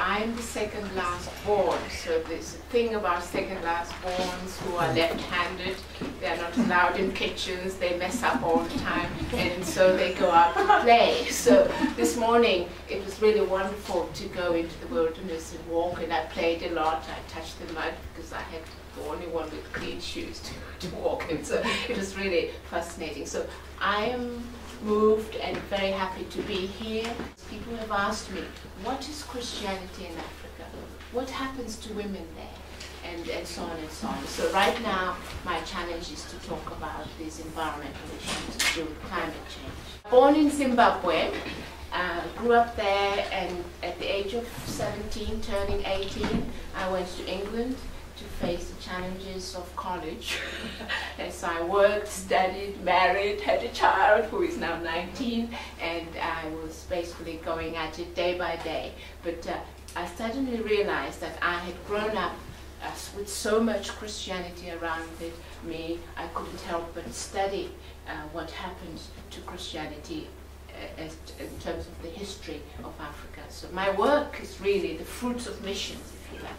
I'm the second last born, so there's a thing about second last borns who are left-handed. They're not allowed in kitchens, they mess up all the time, and so they go out to play. So this morning it was really wonderful to go into the wilderness and walk, and I played a lot. I touched the mud because I had the only one with clean shoes to walk in, so it was really fascinating. So I am moved and very happy to be here. People have asked me, what is Christianity in Africa? What happens to women there? And so on and so on. So right now, my challenge is to talk about these environmental issues to do with climate change. Born in Zimbabwe, grew up there, and at the age of 17, turning 18, I went to England to face the challenges of college. And so I worked, studied, married, had a child who is now 19, and I was basically going at it day by day. But I suddenly realized that I had grown up with so much Christianity around me, I couldn't help but study what happened to Christianity in terms of the history of Africa. So my work is really the fruits of missions, if you like.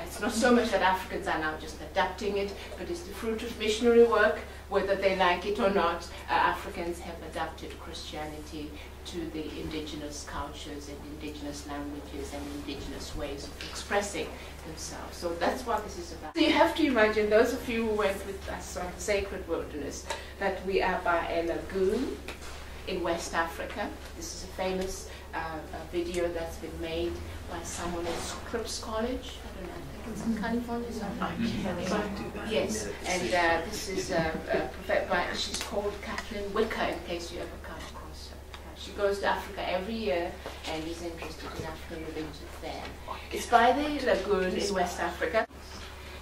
It's not so much that Africans are now just adapting it, but it's the fruit of missionary work. Whether they like it or not, Africans have adapted Christianity to the indigenous cultures and indigenous languages and indigenous ways of expressing themselves. So that's what this is about. So you have to imagine, those of you who went with us on the Sacred Wilderness, that we are by a lagoon in West Africa. This is a famous video that's been made by someone at Scripps College. I don't know, I think it's in California. Yes, and this is she's called Kathleen Wicker, in case you ever come across her. She goes to Africa every year and is interested in African religions there. It's by the lagoon in West Africa.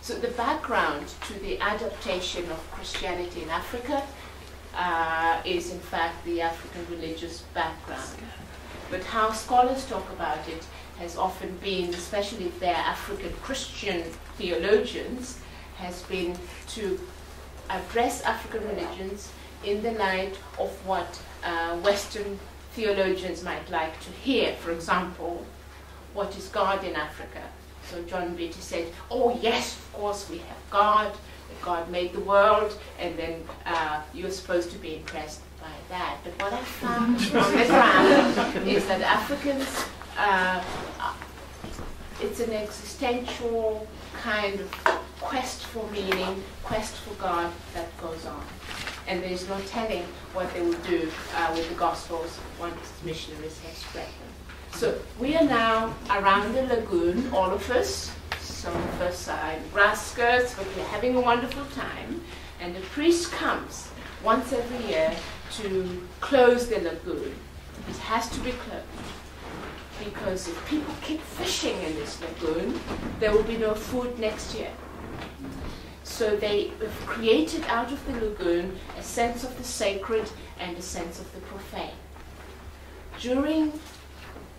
So the background to the adaptation of Christianity in Africa is in fact the African religious background. But how scholars talk about it has often been, especially if they're African Christian theologians, has been to address African religions in the light of what Western theologians might like to hear. For example, what is God in Africa? So John Beatty said, oh yes, of course we have God, that God made the world, and then you're supposed to be impressed by that. But what I found on the ground is that Africans, it's an existential kind of quest for meaning, quest for God that goes on. And there's no telling what they will do with the Gospels once missionaries have spread them. So we are now around the lagoon, all of us. Some of us are in grass skirts, but we're having a wonderful time. And the priest comes once every year to close the lagoon. It has to be closed, because if people keep fishing in this lagoon, there will be no food next year. So they have created out of the lagoon a sense of the sacred and a sense of the profane. During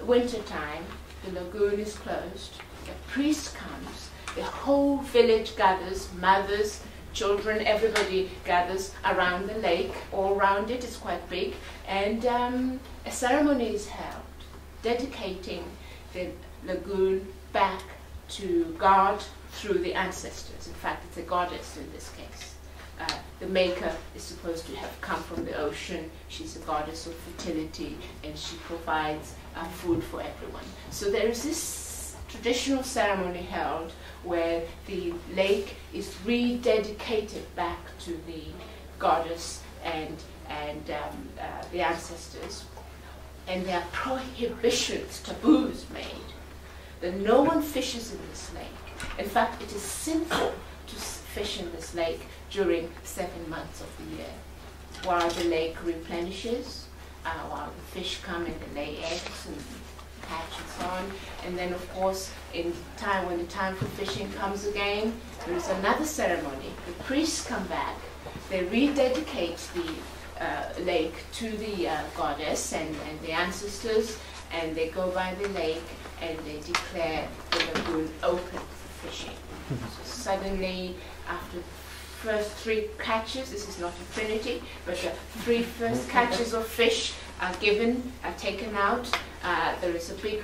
winter time, the lagoon is closed, the priest comes, the whole village gathers, mothers, children, everybody gathers around the lake, all around it, it's quite big, and a ceremony is held dedicating the lagoon back to God through the ancestors. In fact, it's a goddess in this case. The maker is supposed to have come from the ocean. She's a goddess of fertility, and she provides food for everyone. So there is this traditional ceremony held where the lake is rededicated back to the goddess and the ancestors. And there are prohibitions, taboos made, that no one fishes in this lake. In fact, it is sinful to fish in this lake during 7 months of the year, while the lake replenishes, while the fish come and they lay eggs and hatch and so on. And then, of course, when the time for fishing comes again, there is another ceremony. The priests come back, they rededicate the lake to the goddess and the ancestors, and they go by the lake and they declare the lagoon open for fishing. So suddenly, after the first 3 catches, this is not a trinity, but the 3 first catches of fish are taken out, there is a big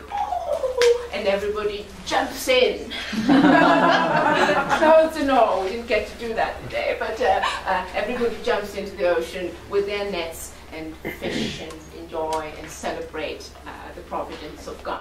and everybody jumps in. So no, we didn't get to do that today, but everybody jumps into the ocean with their nets and fish and enjoy and celebrate the providence of God.